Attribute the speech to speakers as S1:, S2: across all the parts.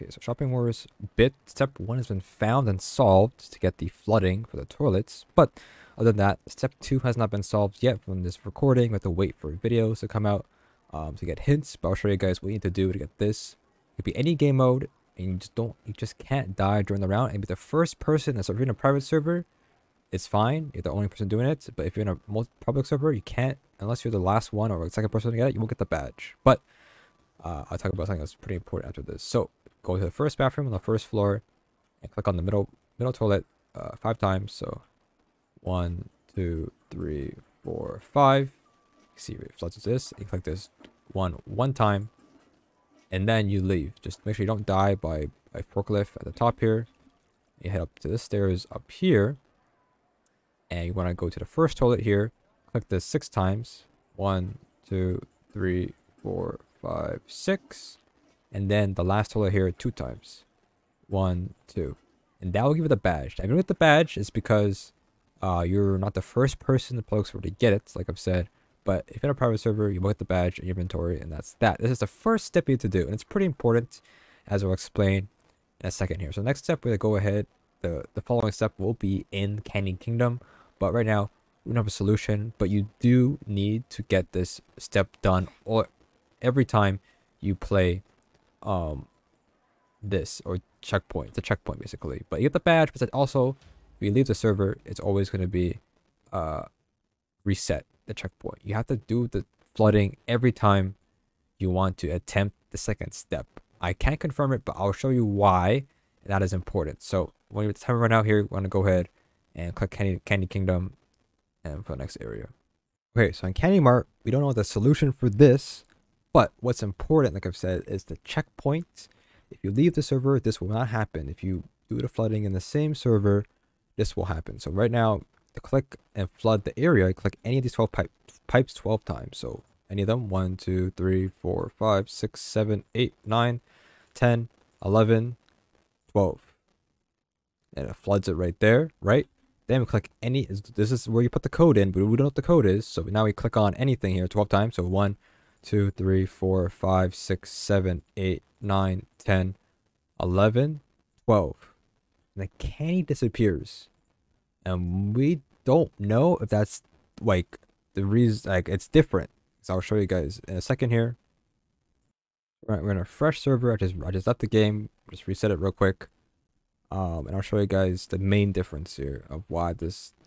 S1: Okay, so shopping wars bit step 1 has been found and solved to get the flooding for the toilets, but other than that, step 2 has not been solved yet from this recording. We have to wait for videos to come out to get hints, but I'll show you guys what you need to do to get this. It could be any game mode, and you just can't die during the round, and be the first person. So if you're in a private server, it's fine, you're the only person doing it, but if you're in a public server, you can't, unless you're the last one or the second person to get it, you won't get the badge. But I'll talk about something that's pretty important after this. So go to the first bathroom on the first floor and click on the middle toilet 5 times. So 1, 2, 3, 4, 5. See if it floods with this. You click this one time, and then you leave. Just make sure you don't die by forklift at the top here. You head up to the stairs up here, and you want to go to the first toilet here. Click this 6 times. 1, 2, 3, 4, 5, 6, and then the last toilet here 2 times. 1, 2, and that will give you the badge. Now, if you don't get the badge, it's because you're not the first person in the public server to get it, like I've said. But if you're in a private server, you will get the badge in your inventory, and that's that. This is the first step you need to do, and it's pretty important, as I'll explain in a second here. So next step, we're gonna go ahead. The following step will be in Candy Kingdom, but right now we don't have a solution. But you do need to get this step done every time you play this or checkpoint. It's a checkpoint basically, but you get the badge. But also, if you leave the server, it's always going to be reset the checkpoint. You have to do the flooding every time you want to attempt the second step. I can't confirm it, but I'll show you why that is important. So when the timer run out here, we want to go ahead and click Candy Kingdom and for the next area. Okay, so in Candy Mart, we don't know the solution for this, but what's important, like I've said, is the checkpoint. If you leave the server, this will not happen. If you do the flooding in the same server, this will happen. So right now, to click and flood the area, you click any of these 12 pipes 12 times. So any of them, 1, 2, 3, 4, 5, 6, 7, 8, 9, 10, 11, 12. And it floods it right there, right? Then we click any, this is where you put the code in, but we don't know what the code is. So now we click on anything here 12 times. So 1, 2, 3, 4, 5, 6, 7, 8, 9, 10, 11, 12. And the candy disappears. And we don't know if that's like the reason, like it's different. So I'll show you guys in a second here. We're in a fresh server. I just left the game, just reset it real quick. And I'll show you guys the main difference here of why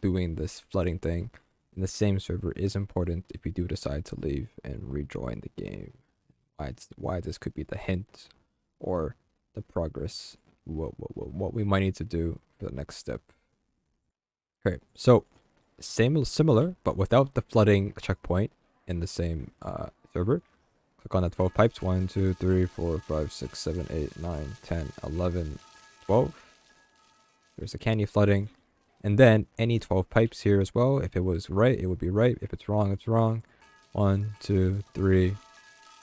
S1: doing this flooding thing in the same server is important if you do decide to leave and rejoin the game. Why this could be the hint or the progress, what we might need to do for the next step. Okay, so similar, but without the flooding checkpoint in the same server. Click on the 12 pipes. 1, 2, 3, 4, 5, 6, 7, 8, 9, 10, 11, 12. There's the candy flooding. And then any 12 pipes here as well. If it was right, it would be right. If it's wrong, it's wrong. 1, 2, 3,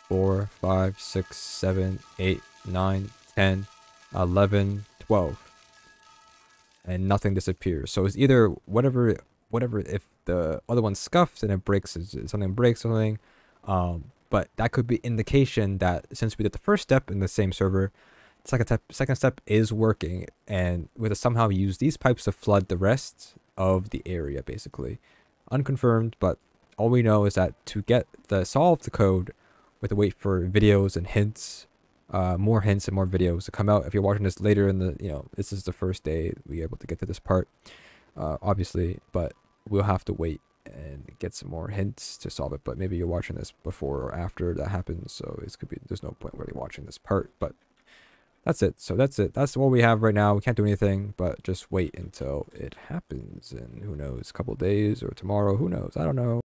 S1: 4, 5, 6, 7, 8, 9, 10, 11, 12. And nothing disappears. So it's either whatever, if the other one scuffs and it breaks, something breaks something. But that could be indication that since we did the first step in the same server, second step is working, and we have to somehow use these pipes to flood the rest of the area, basically. Unconfirmed, but all we know is that to solve the code, we have to wait for videos and hints, more hints and more videos to come out. If you're watching this later in the, this is the first day we're able to get to this part, obviously, but we'll have to wait and get some more hints to solve it. But maybe you're watching this before or after that happens, so there's no point really watching this part. But that's it. So that's it. That's what we have right now. We can't do anything but just wait until it happens, and who knows, a couple days or tomorrow, who knows, I don't know.